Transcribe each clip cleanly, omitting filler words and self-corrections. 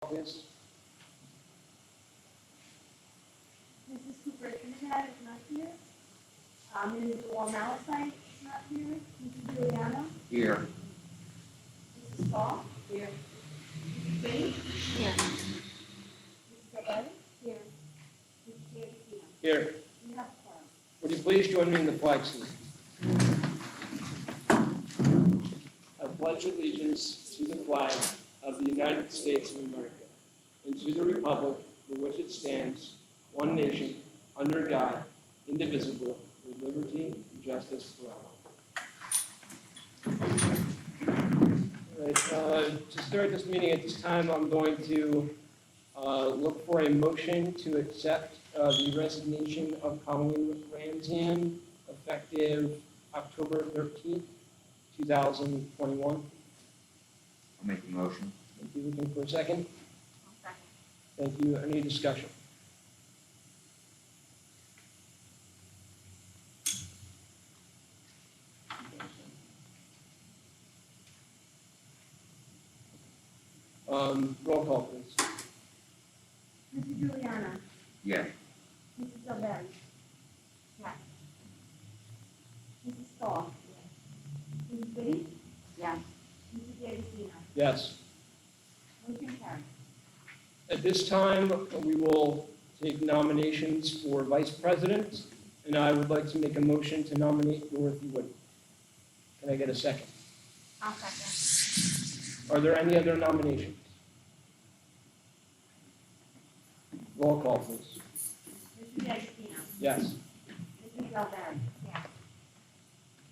please. Mrs. Cooper Trinidad is not here. Mrs. Wall-Malachite is not here. Mrs. Giuliano. Here. Mrs. Saul. Here. Mrs. Green. Here. Mrs. Gabelli. Here. Mrs. D'Agostino. Here. We have a quorum. Would you please join me in the flag salute? I pledge allegiance to the flag of the United States of America and to the republic for which it stands, one nation, under God, indivisible, with liberty and justice for all. All right, to start this meeting at this time, I'm going to look for a motion to accept the resignation of Colleen Ramsden effective October 13th, 2021. I'll make the motion. Thank you. Looking for a second? I'll second. Thank you. Any discussion? Roll call, please. Mrs. Giuliano. Yes. Mrs. Gabelli. Yes. Mrs. Saul. Yes. Mrs. Green. Yes. Mrs. D'Agostino. Yes. Motion carried. At this time, we will take nominations for vice president, and I would like to make a motion to nominate Dorothy Wood. Can I get a second? I'll second. Are there any other nominations? Roll call, please. Mrs. D'Agostino. Yes. Mrs. Gabelli. Yes.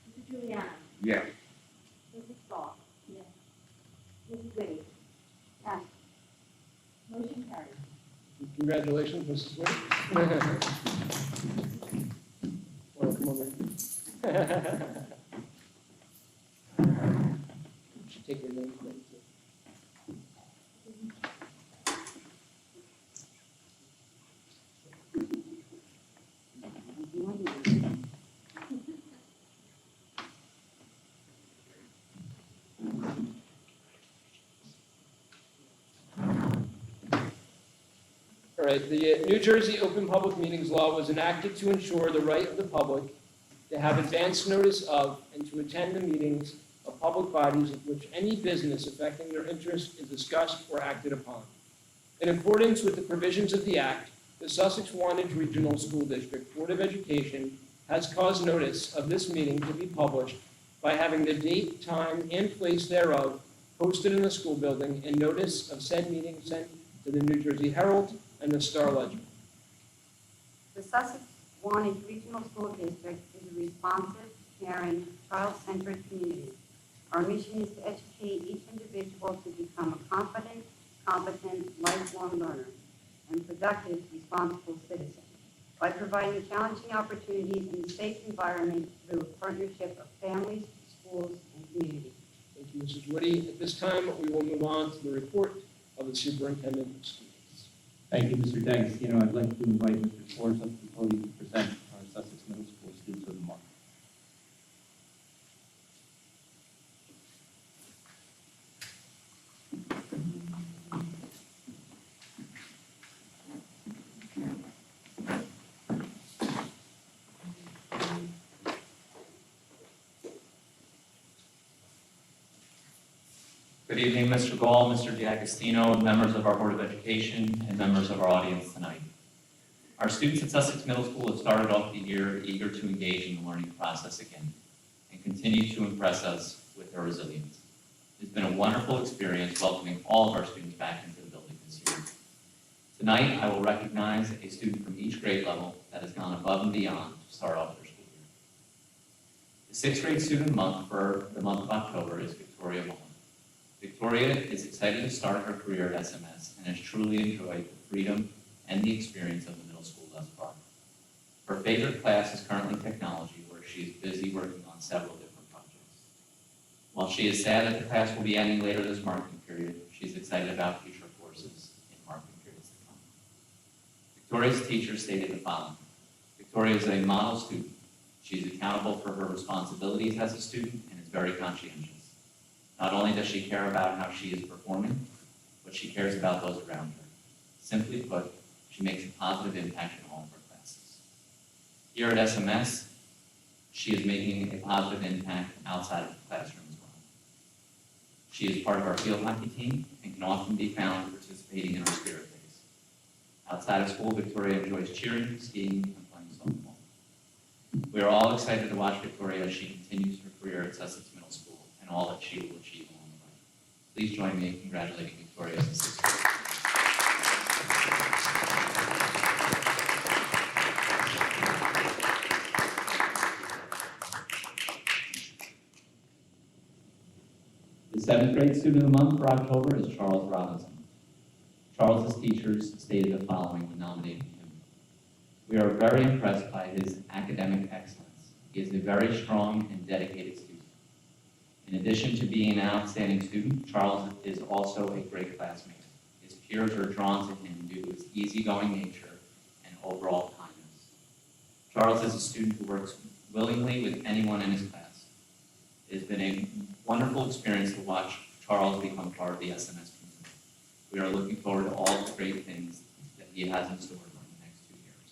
Mrs. Giuliano. Yes. Mrs. Saul. Yes. Mrs. Green. Yes. Motion carried. Congratulations, Mrs. Wood. Well, come over. Should take your name. All right, the New Jersey Open Public Meetings Law was enacted to ensure the right of the public to have advance notice of and to attend the meetings of public bodies of which any business affecting their interest is discussed or acted upon. In accordance with the provisions of the Act, the Sussex Wantage Regional School District Board of Education has caused notice of this meeting to be published by having the date, time, and place thereof posted in the school building and notice of said meeting sent to the New Jersey Herald and the Star Ledger. The Sussex Wantage Regional School District is a responsive, caring, child-centered community. Our mission is to educate each individual to become a confident, competent, lifelong learner and productive, responsible citizen by providing challenging opportunities in a safe environment through a partnership of families, schools, and communities. Thank you, Mrs. Woody. At this time, we will move on to the report of the superintendent of schools. Thank you, Mr. D'Agostino. I'd like to invite Mr. Forrest up to the podium to present our Sussex Middle School Students of the Month. Good evening, Mr. Gall, Mr. D'Agostino, members of our Board of Education, and members of our audience tonight. Our students at Sussex Middle School have started off the year eager to engage in the learning process again and continue to impress us with their resilience. It's been a wonderful experience welcoming all of our students back into the building this year. Tonight, I will recognize a student from each grade level that has gone above and beyond to start off their school year. The sixth grade student month for the month of October is Victoria Mullen. Victoria is excited to start her career at SMS and has truly enjoyed the freedom and the experience of the middle school thus far. Her favorite class is currently technology, where she is busy working on several different projects. While she is sad that the class will be ending later this marking period, she's excited about future courses in marking periods to come. Victoria's teacher stated the following: Victoria is a model student. She's accountable for her responsibilities as a student and is very conscientious. Not only does she care about how she is performing, but she cares about those around her. Simply put, she makes a positive impact in all of her classes. Here at SMS, she is making a positive impact outside of the classroom as well. She is part of our field hockey team and can often be found participating in our spirit days. Outside of school, Victoria enjoys cheering, skiing, and playing softball. We are all excited to watch Victoria as she continues her career at Sussex Middle School and all that she will achieve along the way. Please join me in congratulating Victoria as a sixth grade. The seventh grade student of the month for October is Charles Robinson. Charles's teachers stated the following when nominating him. We are very impressed by his academic excellence. He is a very strong and dedicated student. In addition to being an outstanding student, Charles is also a great classmate. His peers are drawn to him due to his easygoing nature and overall kindness. Charles is a student who works willingly with anyone in his class. It has been a wonderful experience to watch Charles become part of the SMS community. We are looking forward to all the great things that he has in store during the next 2 years.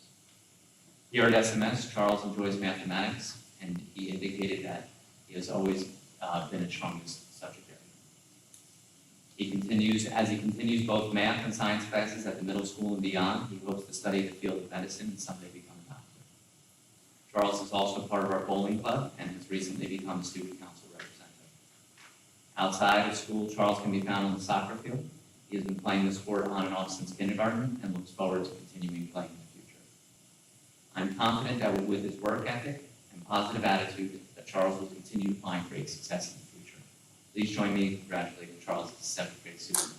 Here at SMS, Charles enjoys mathematics, and he indicated that he has always been its strongest subject area. He continues both math and science classes at the middle school and beyond. He hopes to study the field of medicine and someday become a doctor. Charles is also part of our bowling club and has recently become a student council representative. Outside of school, Charles can be found on the soccer field. He has been playing the sport on and off since kindergarten and looks forward to continuing playing in the future. I'm confident that with his work ethic and positive attitude, that Charles will continue to find great success in the future. Please join me in congratulating Charles as the 7th grade student.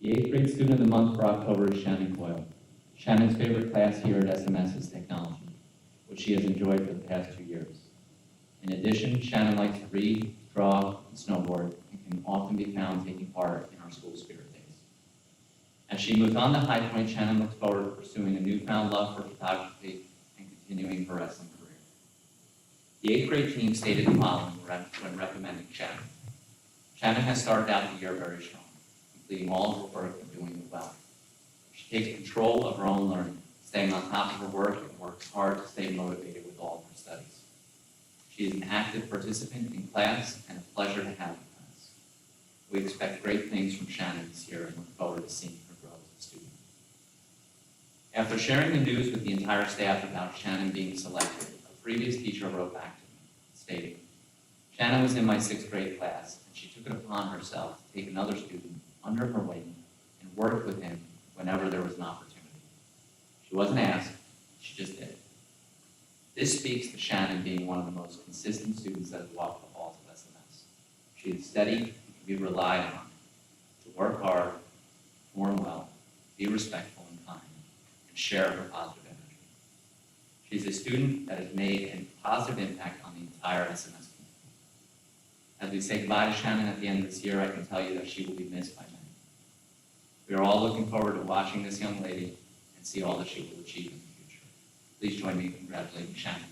The 8th grade student of the month for October is Shannon Coyle. Shannon's favorite class here at SMS is technology, which she has enjoyed for the past 2 years. In addition, Shannon likes to read, draw, and snowboard, and can often be found taking part in our school spirit days. As she moves on to High Point, Shannon looks forward to pursuing a newfound love for photography and continuing her wrestling career. The 8th grade team stated the following when recommending Shannon. Shannon has started out the year very strong, completing all of her work and doing it well. She takes control of her own learning, staying on top of her work and works hard to stay motivated with all of her studies. She is an active participant in class and a pleasure to have in class. We expect great things from Shannon this year and look forward to seeing her grow as a student. After sharing the news with the entire staff about Shannon being selected, a previous teacher wrote back to me, stating, Shannon was in my 6th grade class, and she took it upon herself to take another student under her wing and work with him whenever there was an opportunity. She wasn't asked, she just did. This speaks to Shannon being one of the most consistent students that has walked the halls of SMS. She is steady and can be relied on to work hard, perform well, be respectful and kind, and share her positive energy. She's a student that has made a positive impact on the entire SMS community. As we say goodbye to Shannon at the end of this year, I can tell you that she will be missed by many. We are all looking forward to watching this young lady and see all that she will achieve in the future. Please join me in congratulating Shannon.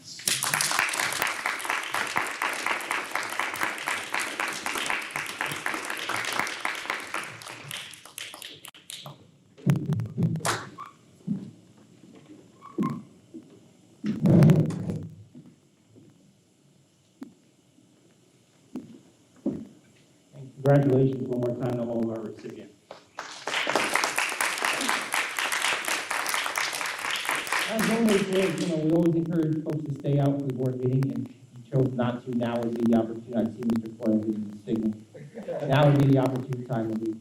And congratulations one more time to all of our recipients. As always, we always encourage folks to stay out for the board meeting, and you chose not to. Now would be the opportunity. I see Mr. Coyle giving the signal. Now would be the opportune time to leave.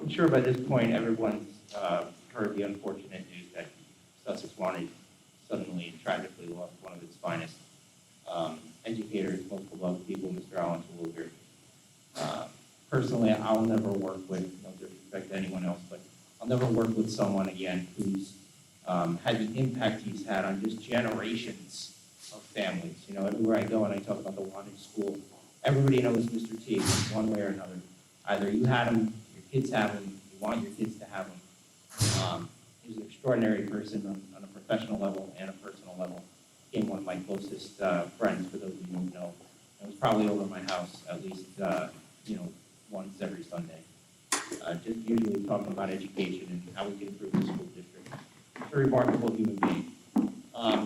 I'm sure by this point, everyone's heard the unfortunate news that Sussex Wanted suddenly and tragically lost one of its finest educators, most beloved people, Mr. Alan Terwilliger. Personally, I'll never work with, no disrespect to anyone else, but I'll never work with someone again who's had the impact he's had on just generations of families. You know, everywhere I go and I talk about the Wanted School, everybody knows Mr. T one way or another. Either you had him, your kids have him, you want your kids to have him. He's an extraordinary person on a professional level and a personal level. Became one of my closest friends, for those of you who know. It was probably over at my house at least, once every Sunday. Just usually talking about education and how we can improve the school district. A remarkable human being.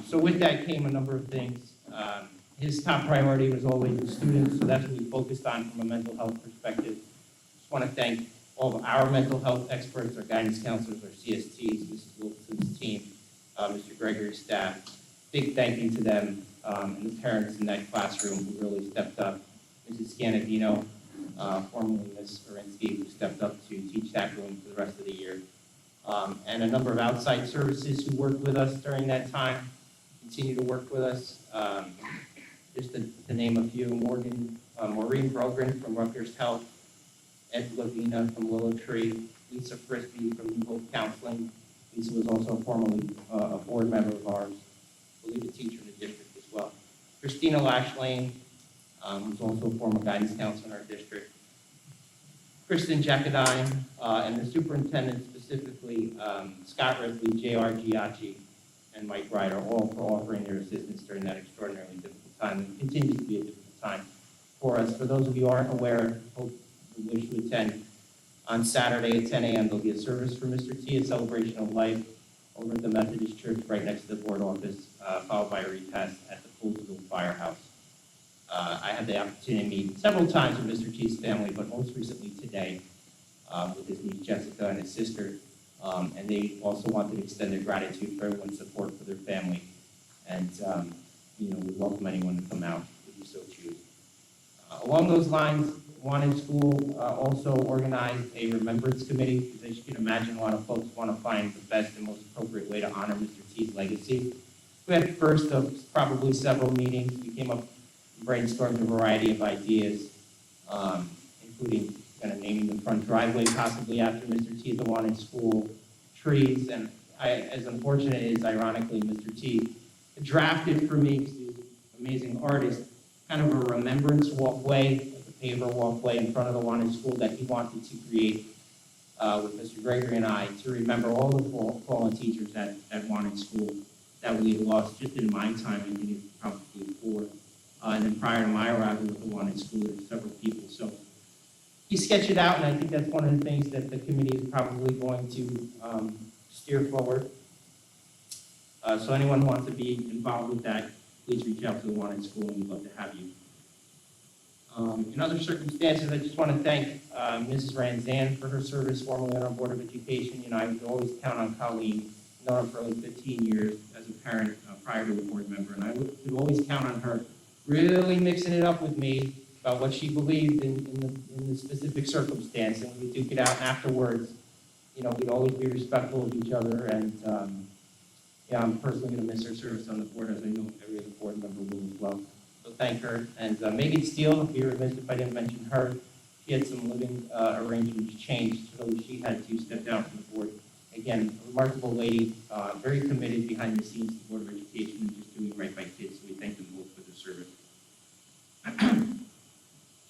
So with that came a number of things. His top priority was always the students, so that's what we focused on from a mental health perspective. Just want to thank all of our mental health experts, our guidance counselors, our CSTs, Mrs. Wilson's team, Mr. Gregory's staff. Big thank you to them and the parents in that classroom who really stepped up. Mrs. Scanavino, formerly Ms. Orinsky, who stepped up to teach that room for the rest of the year. And a number of outside services who worked with us during that time, continue to work with us. Just to name a few, Maureen Brogren from Rutgers Health, Ed Lavina from Willow Tree, Lisa Frisbee from Hope Counseling. Lisa was also formerly a board member of ours, I believe a teacher in the district as well. Christina Lashlane, who's also a former guidance counselor in our district. Kristen Jackadine, and the superintendent specifically, Scott Ripley, J.R. Giacchi, and Mike Ryder, all for offering their assistance during that extraordinarily difficult time, and continues to be a difficult time for us. For those of you who aren't aware, hope you wish to attend, on Saturday at 10 a.m. there'll be a service for Mr. T, a celebration of life, over at the Methodist Church right next to the board office, followed by a repast at the Poolsville Firehouse. I had the opportunity to meet several times with Mr. T's family, but most recently today with his niece Jessica and his sister. And they also wanted to extend their gratitude for everyone's support for their family. And, we welcome anyone to come out if you so choose. Along those lines, Wanted School also organized a remembrance committee, because as you can imagine, a lot of folks want to find the best and most appropriate way to honor Mr. T's legacy. We had first of probably several meetings. We came up and brainstormed a variety of ideas, including kind of naming the front driveway possibly after Mr. T at the Wanted School, trees, and as unfortunate as is, ironically, Mr. T drafted for me, because he's an amazing artist, kind of a remembrance walkway, like a paver walkway in front of the Wanted School that he wanted to create with Mr. Gregory and I to remember all the fallen teachers at Wanted School that we lost just in my time. I think it's probably 4. And then prior to my arrival at the Wanted School, there were several people. So he sketched it out, and I think that's one of the things that the committee is probably going to steer forward. So anyone who wants to be involved with that, please reach out to the Wanted School, and we'd love to have you. In other circumstances, I just want to thank Mrs. Ranzan for her service formerly on our Board of Education. I would always count on Colleen, known her for like 15 years as a parent prior to a board member, and I would always count on her really mixing it up with me about what she believed in the specific circumstance, and we duke it out afterwards. We'd always be respectful of each other, and I'm personally going to miss her service on the board, as I know every other board member will as well. So thank her. And Megan Steele, I'd be remiss if I didn't mention her. She had some living arrangements changed, so she had to step down from the board. Again, a remarkable lady, very committed behind the scenes to the Board of Education and just doing right by kids, so we thank them both for their service.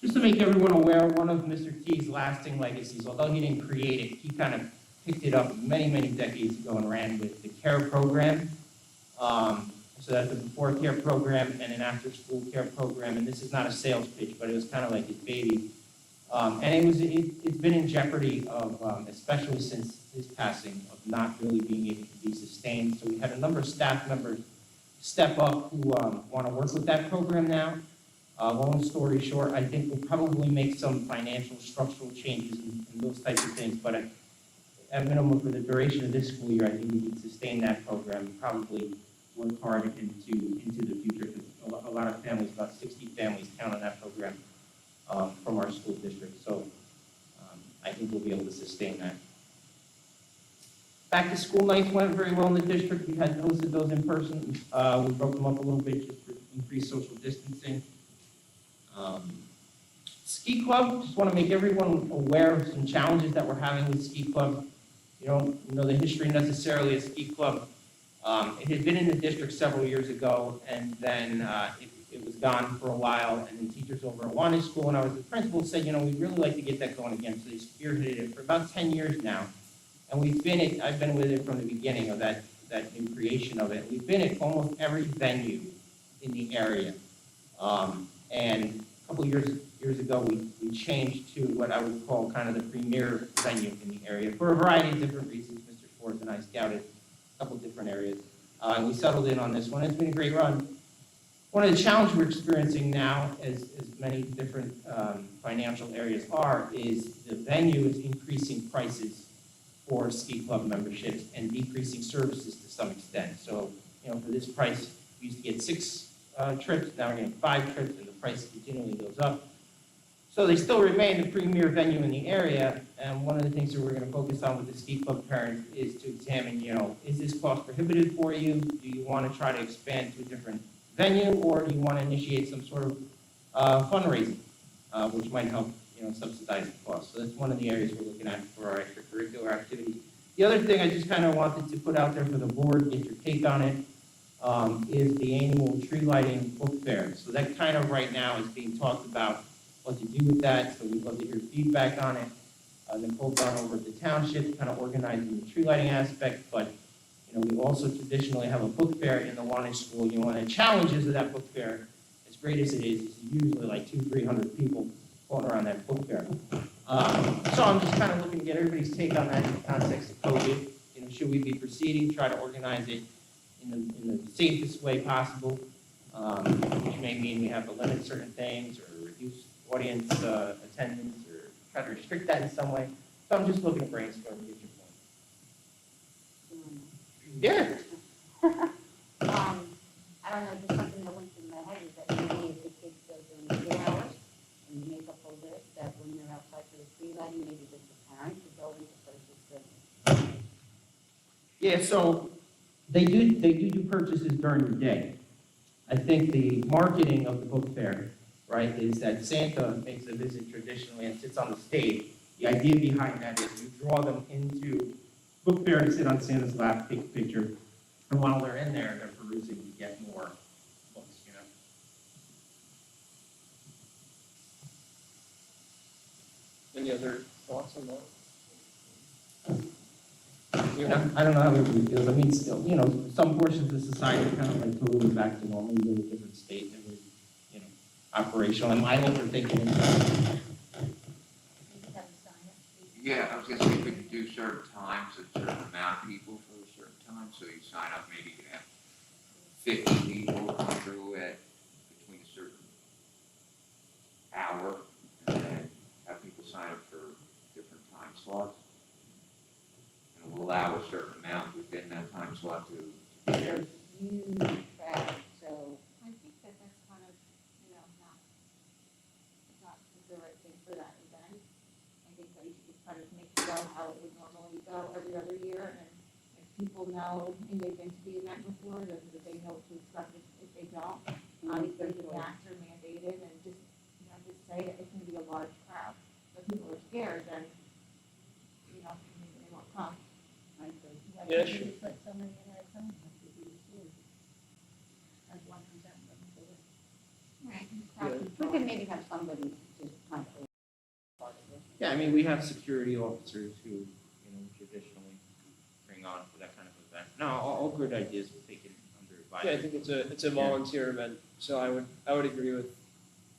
Just to make everyone aware, one of Mr. T's lasting legacies, although he didn't create it, he kind of picked it up many, many decades ago and ran with the CARE program. So that's a before care program and an after school care program. And this is not a sales pitch, but it was kind of like his baby. And it's been in jeopardy of, especially since his passing, of not really being able to be sustained. So we had a number of staff members step up who want to work with that program now. Long story short, I think we'll probably make some financial structural changes and those types of things, but at minimum for the duration of this school year, I think we can sustain that program and probably work hard into the future, because a lot of families, about 60 families, count on that program from our school district. So I think think we'll be able to sustain that. Back to school nights went very well in the district. We had hosted those in person. We broke them up a little bit just for increased social distancing. Ski club, just want to make everyone aware of some challenges that we're having with ski club. You don't know the history necessarily of ski club. It had been in the district several years ago, and then it was gone for a while, and then teachers over at Wantage School, when I was the principal, said, we'd really like to get that going again, so they spearheaded it for about 10 years now. And I've been with it from the beginning of that new creation of it. We've been at almost every venue in the area. And a couple years ago, we changed to what I would call kind of the premier venue in the area for a variety of different reasons. Mr. Schwartz and I scouted a couple different areas, and we settled in on this one. It's been a great run. One of the challenges we're experiencing now, as many different financial areas are, is the venue is increasing prices for ski club memberships and decreasing services to some extent. So, for this price, we used to get 6 trips, now we're getting 5 trips, and the price continually goes up. So they still remain the premier venue in the area, and one of the things that we're going to focus on with the ski club parents is to examine, is this cost prohibitive for you? Do you want to try to expand to a different venue, or do you want to initiate some sort of fundraising, which might help, subsidize the cost? So that's one of the areas we're looking at for our extracurricular activities. The other thing I just kind of wanted to put out there for the board, get your take on it, is the annual tree lighting book fair. So that kind of right now is being talked about what to do with that, so we'd love to hear feedback on it. Nicole's gone over at the township, kind of organizing the tree lighting aspect, but we also traditionally have a book fair in the Wantage School. One of the challenges of that book fair, as great as it is usually like 200-300 people going around that book fair. So I'm just kind of looking to get everybody's take on that in the context of COVID. Should we be proceeding, try to organize it in the safest way possible, which may mean we have to limit certain things or reduce audience attendance or try to restrict that in some way. So I'm just looking to brainstorm and get your point. Yeah. I don't know, just something that went through my head is that maybe if the kids go during the hours and you make up a list that when they're outside for the tree lighting, maybe just the parents could go into purchase the. Yeah, so they do purchases during the day. I think the marketing of the book fair, right, is that Santa makes a visit traditionally and sits on the stage. The idea behind that is you draw them into book fair to sit on Santa's lap, take a picture, and while they're in there, they're perusing to get more books, Any other thoughts on that? I don't know how everybody feels. I mean, still, some portions of society are kind of like totally back to normal. We're in a different state and we're, operational. And my hope for thinking is, Yeah, I was gonna say, we could do certain times, a certain amount of people for a certain time, so you sign up, maybe you can have 50 people come through at between a certain hour, and then have people sign up for different time slots. And we'll allow a certain amount within that time slot to be there. There's huge crowd, so. I think that's kind of, not the right thing for that event. I think that you should kind of make it go how it would normally go every other year, and if people know and they've been to the event before, then they know what to expect if they don't. Obviously, the masks are mandated, and just say that it's gonna be a large crowd, so if people are scared, then, maybe they won't come. Yeah, sure. Put somebody in there, some as 1% of the. Right. We could maybe have somebody just kind of part of it. yeah, I mean, we have security officers who, traditionally bring on for that kind of event. No, all good ideas will take it under Yeah, I advisement. think it's a volunteer event, so I would agree with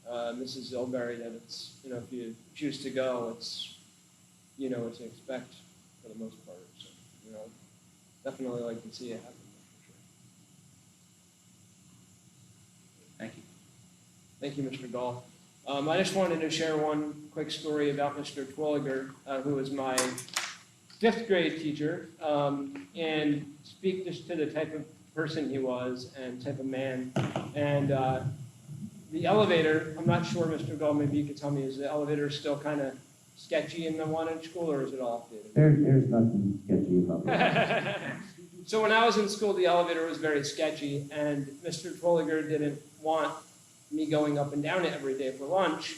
Mrs. Zilberry that it's, if you choose to go, it's, what to expect for the most part, so, definitely like to see it happen, for sure. Thank you. Thank you, Mr. Gall. I just wanted to share one quick story about Mr. Twilliger, who was my 5th grade teacher, and speak just to the type of person he was and type of man. And the elevator, I'm not sure, Mr. Gall, maybe you could tell me, is the elevator still kind of sketchy in the Wantage school, or is it all updated? There's nothing sketchy about that. So when I was in school, the elevator was very sketchy, and Mr. Twilliger didn't want me going up and down it every day for lunch.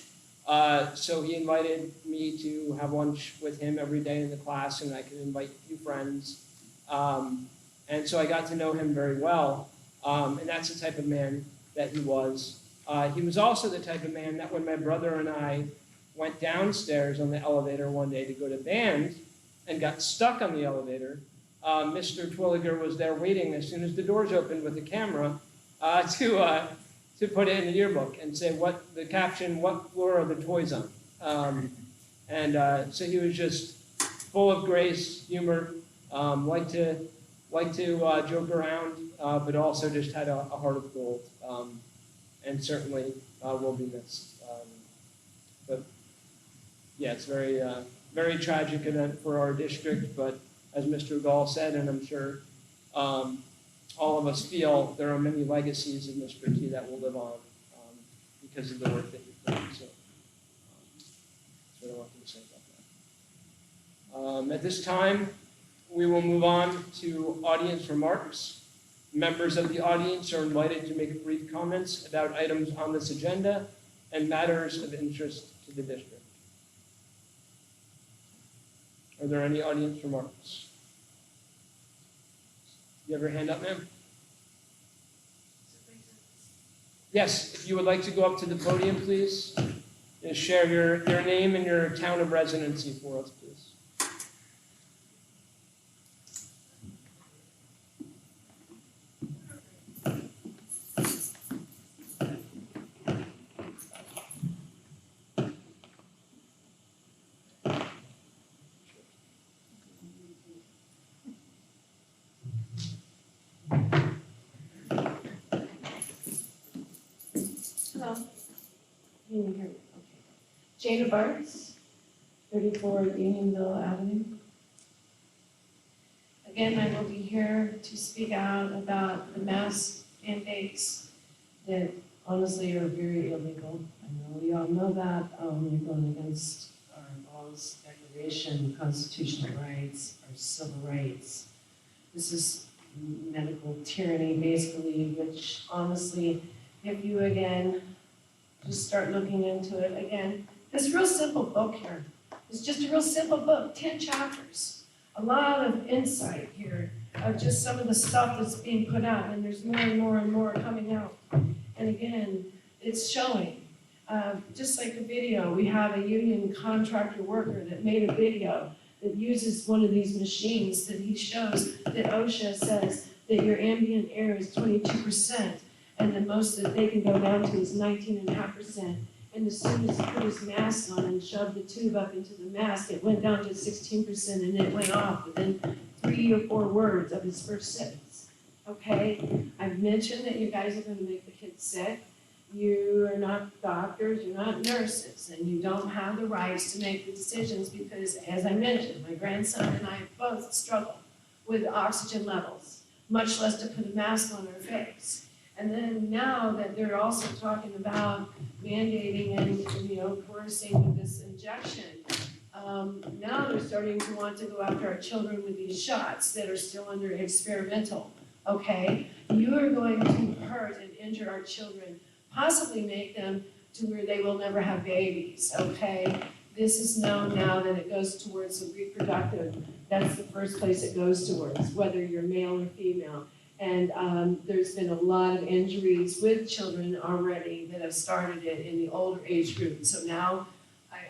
So he invited me to have lunch with him every day in the class, and I could invite a few friends. And so I got to know him very well, and that's the type of man that he was. He was also the type of man that when my brother and I went downstairs on the elevator one day to go to band and got stuck on the elevator, Mr. Twilliger was there waiting as soon as the doors opened with a camera to put it in the yearbook and say what the caption, what floor are the toys on? So he was just full of grace, humor, liked to joke around, but also just had a heart of gold, and certainly will be missed. But yeah, it's very tragic event for our district, but as Mr. Gall said, and I'm sure all of us feel, there are many legacies of Mr. T that will live on because of the work that you've done. So that's what I wanted to say about that. At this time, we will move on to audience remarks. Members of the audience are invited to make brief comments about items on this agenda and matters of interest to the district. Are there any audience remarks? You have your hand up, ma'am? Yes, if you would like to go up to the podium, please. Just share your name and your town of residency for us, please. Hello. Can you hear me? Okay. Jada Bartz, 34 Unionville Avenue. Again, I will be here to speak out about the mask mandates that honestly are very illegal. I know we all know that. You're going against our laws, declaration, constitutional rights, our civil rights. This is medical tyranny, basically, which honestly, if you again just start looking into it again, this real simple book here is just a real simple book, 10 chapters. A lot of insight here of just some of the stuff that's being put out, and there's more and more and more coming out. And again, it's showing. Just like a video, we have a union contractor worker that made a video that uses one of these machines that he shows that OSHA says that your ambient air is 22%. And the most that they can go down to is 19.5%. And as soon as he put his mask on and shoved the tube up into the mask, it went down to 16% and it went off within 3 or 4 words of his first sentence. Okay? I've mentioned that you guys are going to make the kids sick. You are not doctors, you're not nurses, and you don't have the rights to make the decisions because, as I mentioned, my grandson and I both struggle with oxygen levels, much less to put a mask on our face. And then now that they're also talking about mandating and coercing with this injection, now they're starting to want to go after our children with these shots that are still under experimental. Okay, you are going to hurt and injure our children, possibly make them to where they will never have babies. Okay, this is known now that it goes towards the reproductive. That's the first place it goes towards, whether you're male or female. And there's been a lot of injuries with children already that have started it in the older age group. So now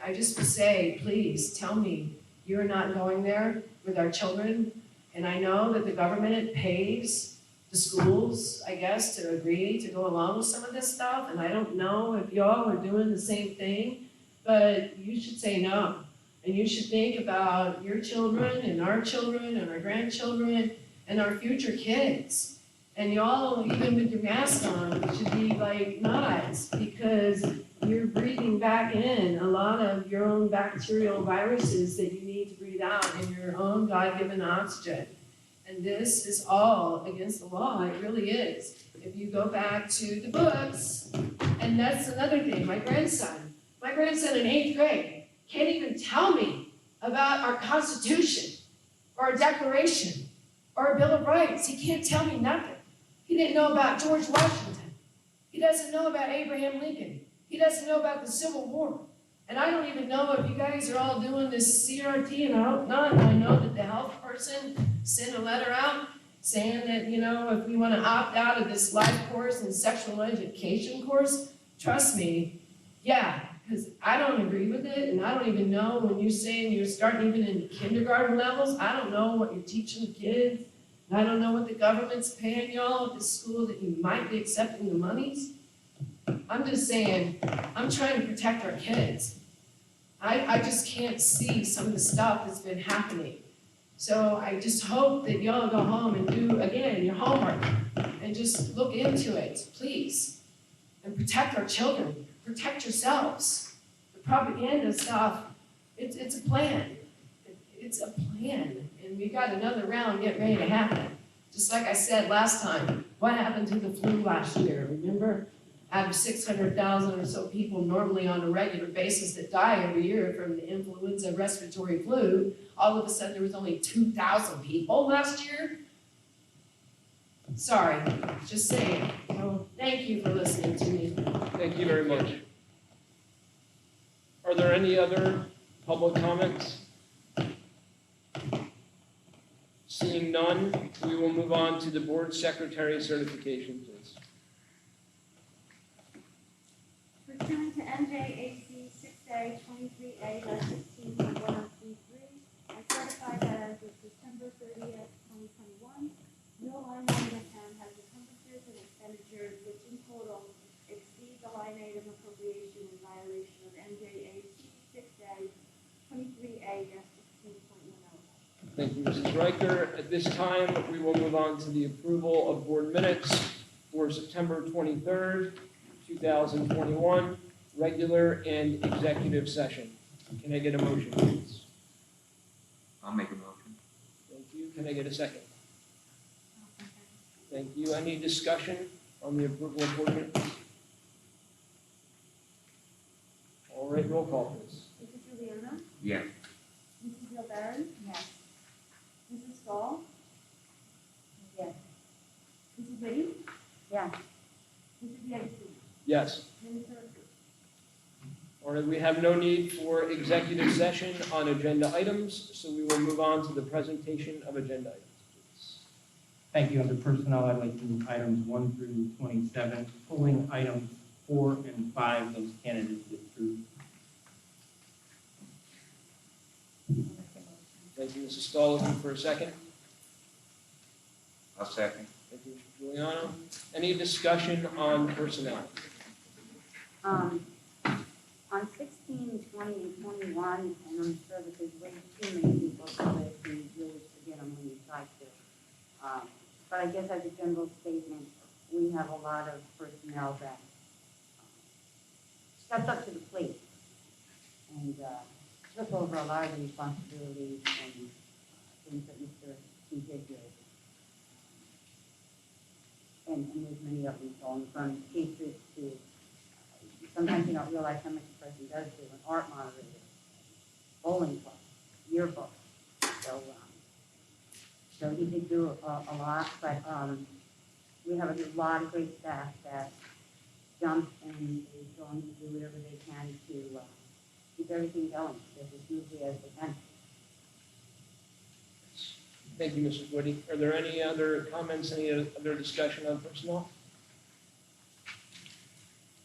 I just would say, please tell me you're not going there with our children. And I know that the government pays the schools, I guess, to agree to go along with some of this stuff. And I don't know if y'all are doing the same thing, but you should say no. And you should think about your children and our grandchildren and our future kids. And y'all, even with your mask on, should be like nuts because you're breathing back in a lot of your own bacterial viruses that you need to breathe out in your own God-given oxygen. And this is all against the law, it really is. If you go back to the books, and that's another thing, my grandson in 8th grade, can't even tell me about our Constitution, or our Declaration, or our Bill of Rights. He can't tell me nothing. He didn't know about George Washington. He doesn't know about Abraham Lincoln. He doesn't know about the Civil War. And I don't even know if you guys are all doing this CRT, and I hope not. And I know that the health person sent a letter out saying that, you know, if we want to opt out of this life course and sexual education course, trust me, yeah, because I don't agree with it, and I don't even know when you're saying you're starting even in kindergarten levels, I don't know what you're teaching the kids. And I don't know what the government's paying y'all at this school that you might be accepting the monies. I'm just saying, I'm trying to protect our kids. I just can't see some of the stuff that's been happening. So I just hope that y'all go home and do, again, your homework and just look into it, please. And protect our children, protect yourselves. The propaganda stuff, it's a plan. It's a plan, and we got another round getting ready to happen. Just like I said last time, what happened to the flu last year, remember? Out of 600,000 or so people normally on a regular basis that die every year from the influenza respiratory flu, all of a sudden there was only 2,000 people last year? Sorry, just saying. So thank you for listening to me. Thank you very much. Are there any other public comments? Seeing none, we will move on to the board secretary certification, please. Pursuant to NJAC 6A23A-16.1033, I certify that as of September 30th, 2021, no line item account has encumbrances and expenditures which in total exceed the line item appropriation in violation of NJAC 6A23A-16.10. Thank you, Mrs. Riker. At this time, we will move on to the approval of board minutes for September 23rd, 2021, regular and executive session. Can I get a motion, please? I'll make a motion. Thank you. Can I get a second? Thank you. Any discussion on the approval of board minutes? All right, roll call, please. Mrs. Juliana? Yes. Mrs. Gilberry? Yes. Mrs. Stahl? Yes. Mrs. Liddy? Yes. Mrs. D'Agostino? Yes. Minutes are approved. All right, we have no need for executive session on agenda items, so we will move on to the presentation of agenda items, please. Thank you. Under personnel, I'd like to move items 1 through 27, pulling items 4 and 5, those candidates withdrew. Thank you, Mrs. Stahl. Looking for a second. I'll second. Thank you, Mr. Giuliano. Any discussion on personnel? On 16, 20, and 21, and I'm sure that there's way too many people so that you really forget them when you try to. But I guess as a general statement, we have a lot of personnel that stepped up to the plate and took over a lot of the responsibilities and things that Mr. T did. And there's many of them going from cases to, sometimes you don't realize how much a person does do, an art moderator, bowling club, yearbook. So he did do a lot, but we have a lot of great staff that jump and is going to do whatever they can to keep everything going just as smoothly as they can. Thank you, Mrs. Woody. Are there any other comments, any other discussion on personnel?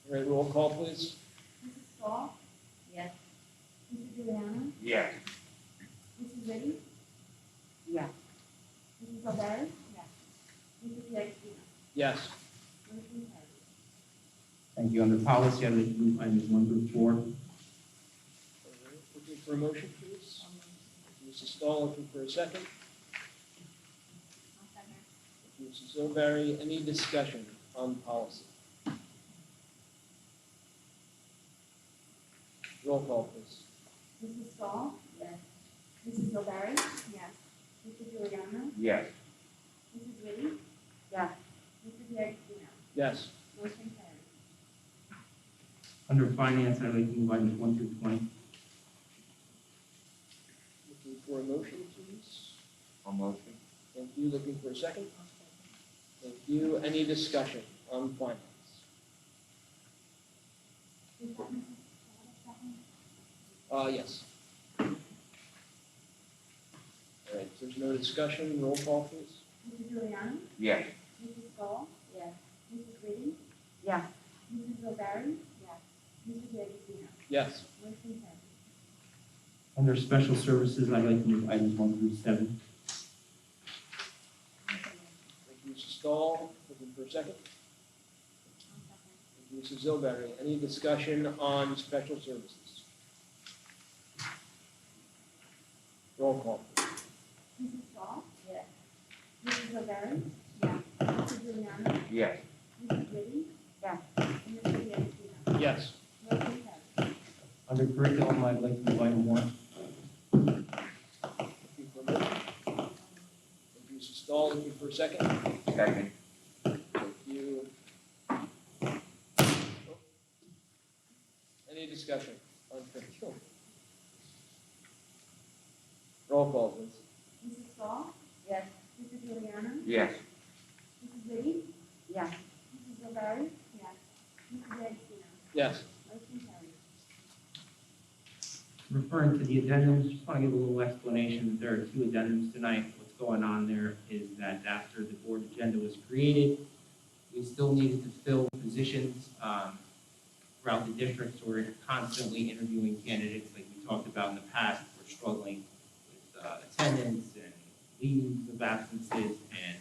All right, roll call, please. Mrs. Stahl? Yes. Mrs. Juliana? Yes. Mrs. Liddy? Yeah. Mrs. Gilberry? Yes. Mrs. D'Agostino? Yes. Motion carries. Thank you. Under policy, I'd like to move items 1 through 4. All right, looking for a motion, please. Mrs. Stahl, looking for a second. I'll second. Mrs. Zilberry, any discussion on policy? Roll call, please. Mrs. Stahl? Yes. Mrs. Gilberry? Yes. Mrs. Juliana? Yes. Mrs. Liddy? Yeah. Mrs. D'Agostino? Yes. Motion carries. Under finance, I'd like to move items 1 through 20. I'll motion. Thank you. Looking for a second? Thank you. Any discussion on finance? Is that Mrs. Second? Yes. All right, if there's no discussion, roll call, please. Mrs. Juliana? Yes. Mrs. Stahl? Yes. Mrs. Whitty? Yes. Mrs. O'Barry? Yes. Mrs. D'Agostino? Yes. Motion carries. Under special services, I'd like to move items 1 through 7. Thank you, Mrs. Stahl. Looking for a second? Thank you, Mrs. Zilberry. Any discussion on special services? Roll call. Mrs. Stahl? Yes. Mrs. O'Barry? Yes. Mrs. Juliana? Yes. Mrs. Whitty? Yes. And Mrs. D'Agostino? Yes. Motion carries. Under curriculum, I'd like to move item 1. Looking for a motion? Thank you, Mrs. Stahl. Looking for a second? Second. Thank you. Any discussion on curriculum? Roll call, please. Mrs. Stahl? Yes. Mrs. Juliana? Yes. Mrs. Whitty? Yes. Mrs. O'Barry? Yes. Mrs. D'Agostino? Yes. Motion carries. Referring to the addendums, just want to give a little explanation that there are 2 addendums tonight. What's going on there is that after the board agenda was created, we still needed to fill positions throughout the district, so we're constantly interviewing candidates like we talked about in the past. We're struggling with attendance and leaves of absences and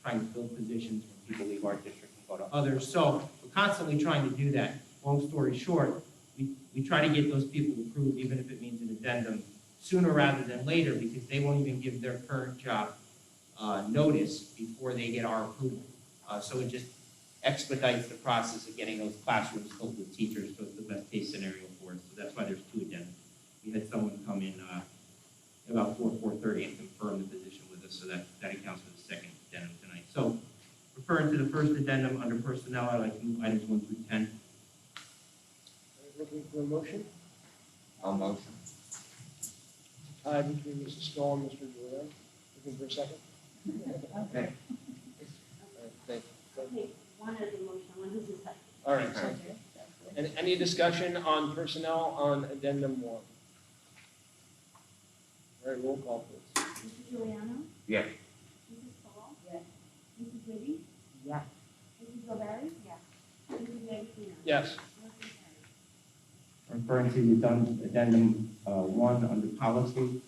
trying to fill positions when people leave our district and go to others. So we're constantly trying to do that. Long story short, we try to get those people approved, even if it means an addendum, sooner rather than later, because they won't even give their current job notice before they get our approval. So it just expedites the process of getting those classrooms filled with teachers, so it's the best case scenario for us. So that's why there's 2 addendums. We had someone come in about 4:30 and confirm the position with us, so that accounts for the second addendum tonight. So referring to the first addendum under personnel, I'd like to move items 1 through 10. Looking for a motion? I'll motion. Tie between Mrs. Stahl and Mr. Julian. Looking for a second? Okay. All right, thank you. Okay, one is a motion, one is a second. All right, so, any discussion on personnel on addendum 1? All right, roll call, please. Mrs. Juliana? Yes. Mrs. Stahl? Yes. Mrs. Whitty? Yes. Mrs. O'Barry? Yes. Mrs. D'Agostino? Yes. Motion carries. Referring to the addendum 1 under policy,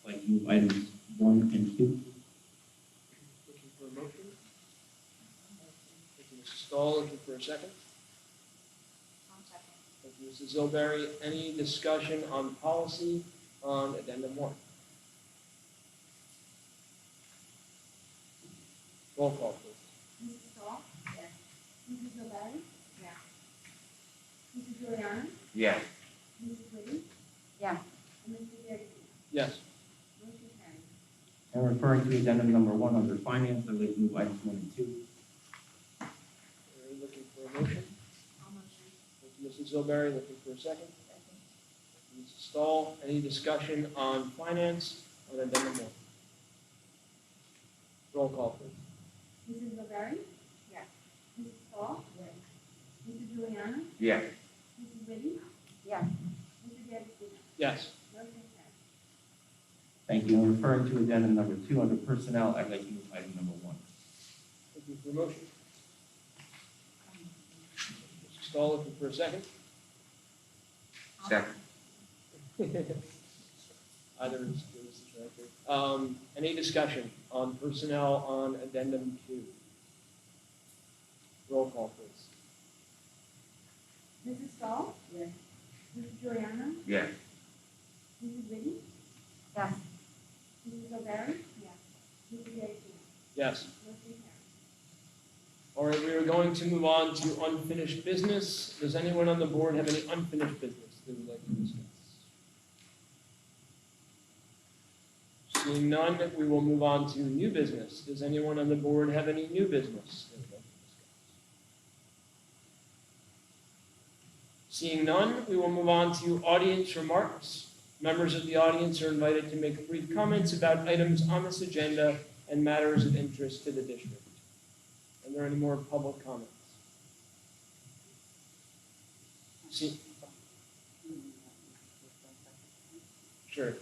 I'd like to move items 1 and 2. Looking for a motion? Thank you, Mrs. Stahl. Looking for a second? One second. Thank you, Mrs. Zilberry. Any discussion on policy on addendum 1? Roll call, please. Mrs. Stahl? Yes. Mrs. O'Barry? Yes. Mrs. Juliana? Yes. Mrs. Whitty? Yes. And Mrs. D'Agostino? Yes. Motion carries. And referring to addendum number 1 under finance, I'd like to move items 1 and 2. Are you looking for a motion? I'll motion. Thank you, Mrs. Zilberry. Looking for a second? Second. Mrs. Stahl, any discussion on finance on addendum 1? Roll call, please. Mrs. O'Barry? Yes. Mrs. Stahl? Yes. Mrs. Juliana? Yes. Mrs. Whitty? Yes. Mrs. D'Agostino? Yes. Motion carries. Thank you. And referring to addendum number 2 under personnel, I'd like to move item number 1. Looking for a motion? Mrs. Stahl, looking for a second? Second. Either is right there. Any discussion on personnel on addendum 2? Roll call, please. Mrs. Stahl? Yes. Mrs. Juliana? Yes. Mrs. Whitty? Yes. Mrs. O'Barry? Yes. Mrs. D'Agostino? Yes. Motion carries. All right, we are going to move on to unfinished business. Does anyone on the board have any unfinished business they would like to discuss? Seeing none, we will move on to new business. Does anyone on the board have any new business they would like to discuss? Seeing none, we will move on to audience remarks. Members of the audience are invited to make brief comments about items on this agenda and matters of interest to the district. Are there any more public comments? See? Sure.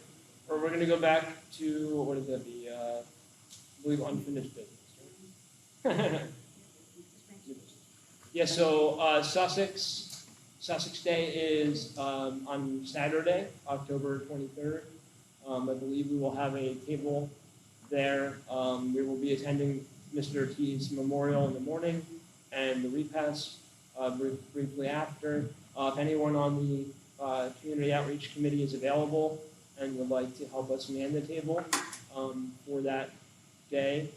Or we're gonna go back to, what is that, I believe unfinished business, right? Yeah, so Sussex Day is on Saturday, October 23rd. I believe we will have a table there. We will be attending Mr. T's memorial in the morning and the repast briefly after. If anyone on the Community Outreach Committee is available and would like to help us man the table for that day,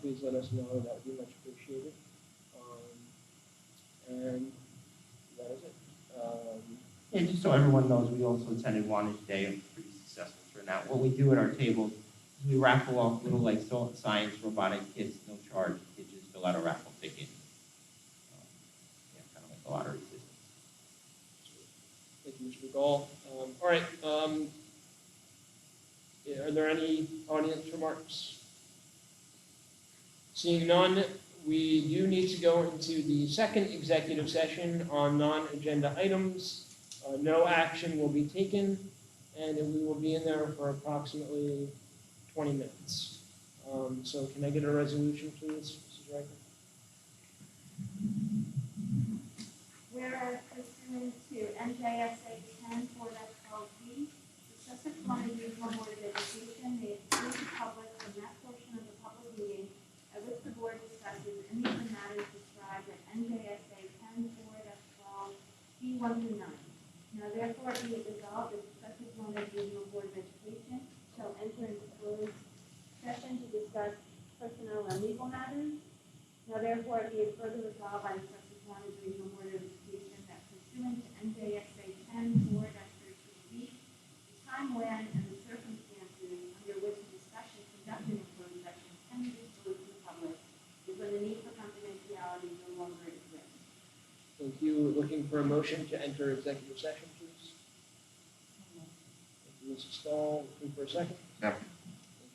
please let us know. That would be much appreciated. And that is it. And just so everyone knows, we also attended Wantage Day and was pretty successful for that. What we do at our table is we raffle off little like science, robotic kits, no charge. Kids just fill out a raffle ticket. Yeah, kind of like a lottery system. Thank you, Mr. Gall. All right. Are there any audience remarks? Seeing none, we do need to go into the second executive session on non-agenda items. No action will be taken, and we will be in there for approximately 20 minutes. So can I get a resolution, please, Mrs. Riker? Whereas pursuant to NJSA 10:4-12B, the Sussex County Regional Board of Education may exclude the public from that portion of the public meeting at which the board discusses any of the matters described in NJSA 10:4-12B1-9. Now therefore be it resolved that the Sussex County Regional Board of Education shall enter into closed session to discuss personnel and legal matters. Now therefore be it further resolved by the Sussex County Regional Board of Education that pursuant to NJSA 10:4-13B, the time when and the circumstances under which the discussion conducted in closed session can be disclosed to the public is when the need for confidentiality no longer exists. Thank you. Looking for a motion to enter executive session, please. Thank you, Mrs. Stahl. Looking for a second? Second.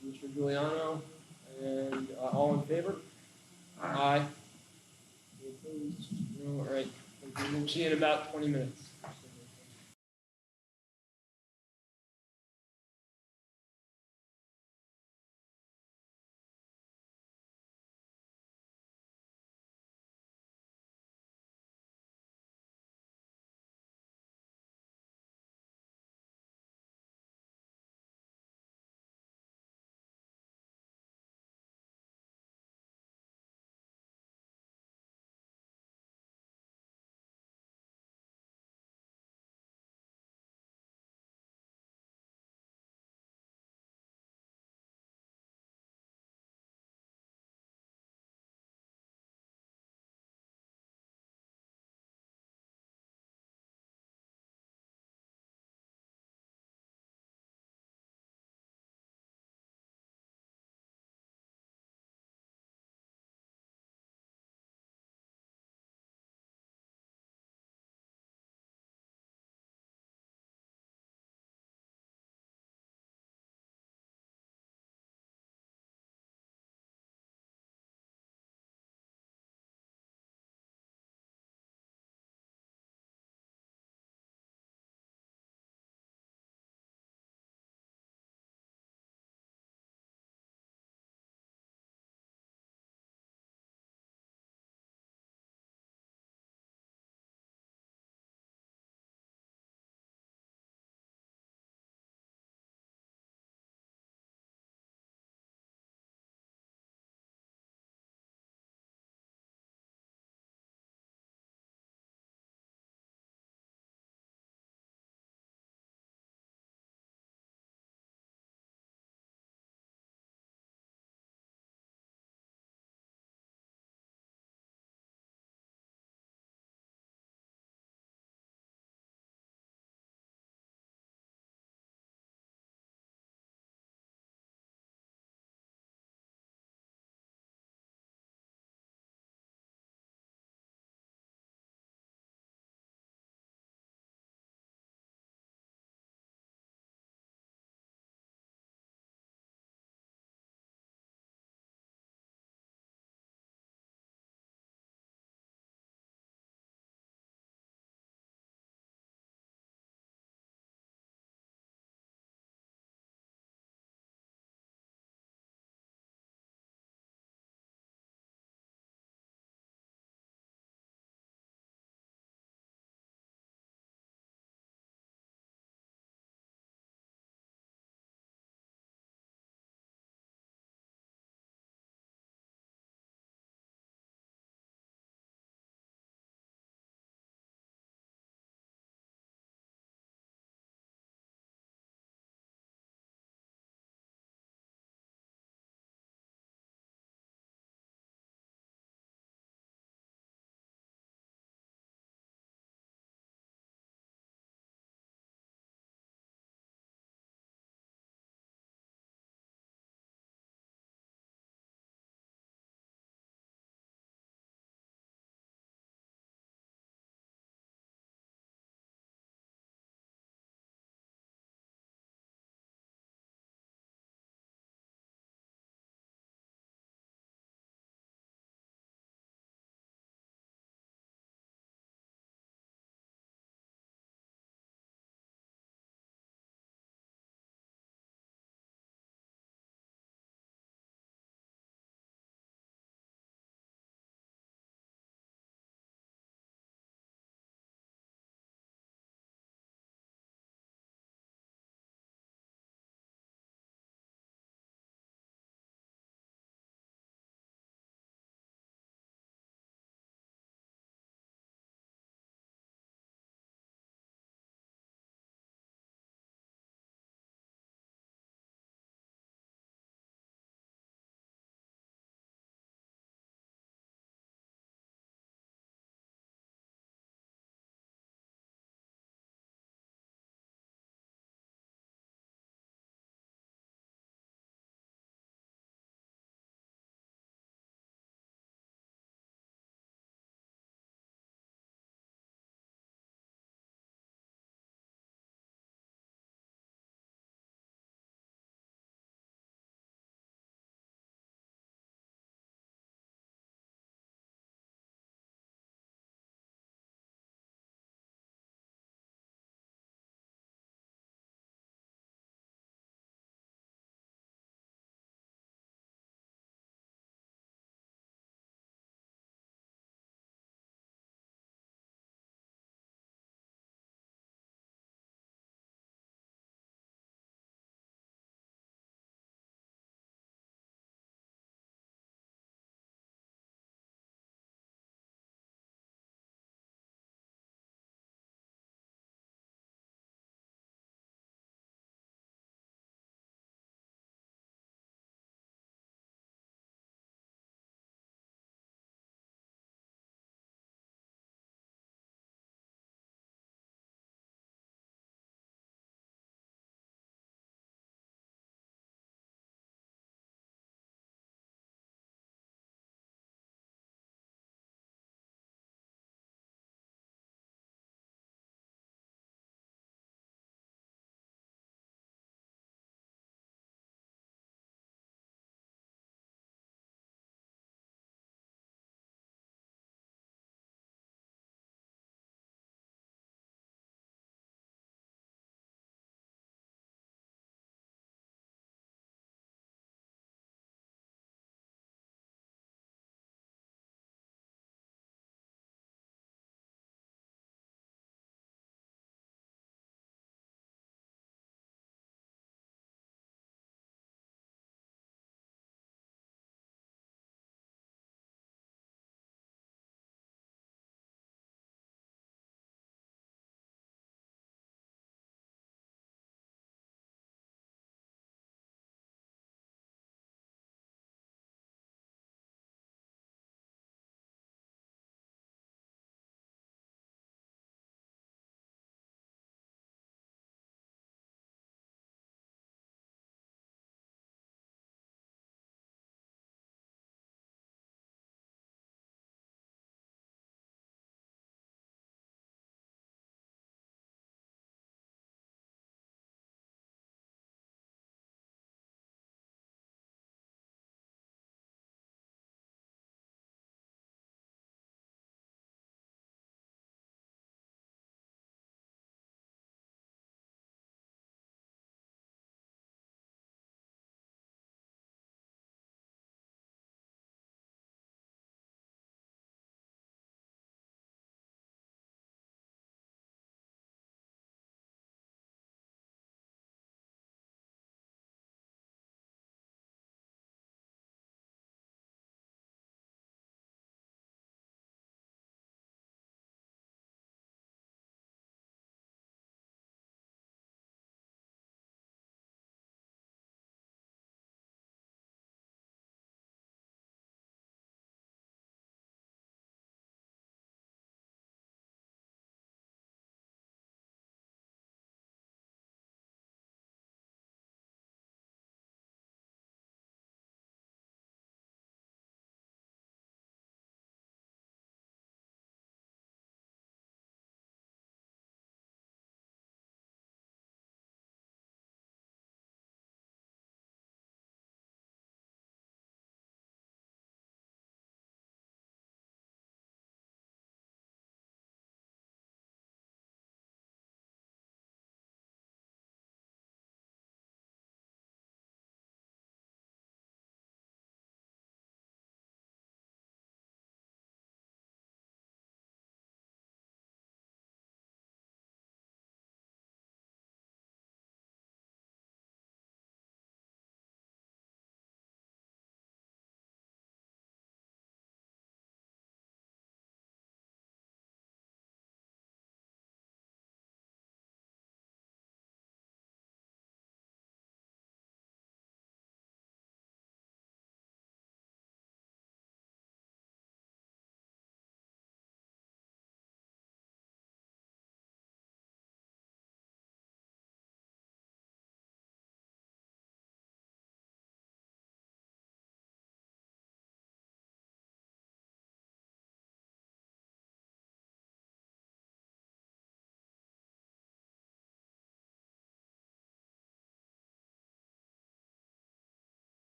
Thank you, Mr. Giuliano. And all in favor? Aye. Any opposed? No, all right. Thank you. We'll see you in about 20 minutes.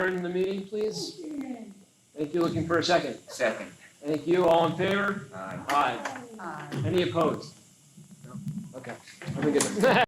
adjourn the meeting, please? Thank you. Looking for a second. Second. Thank you. All in favor? Aye. Aye. Any opposed? No? Okay. Let me get this.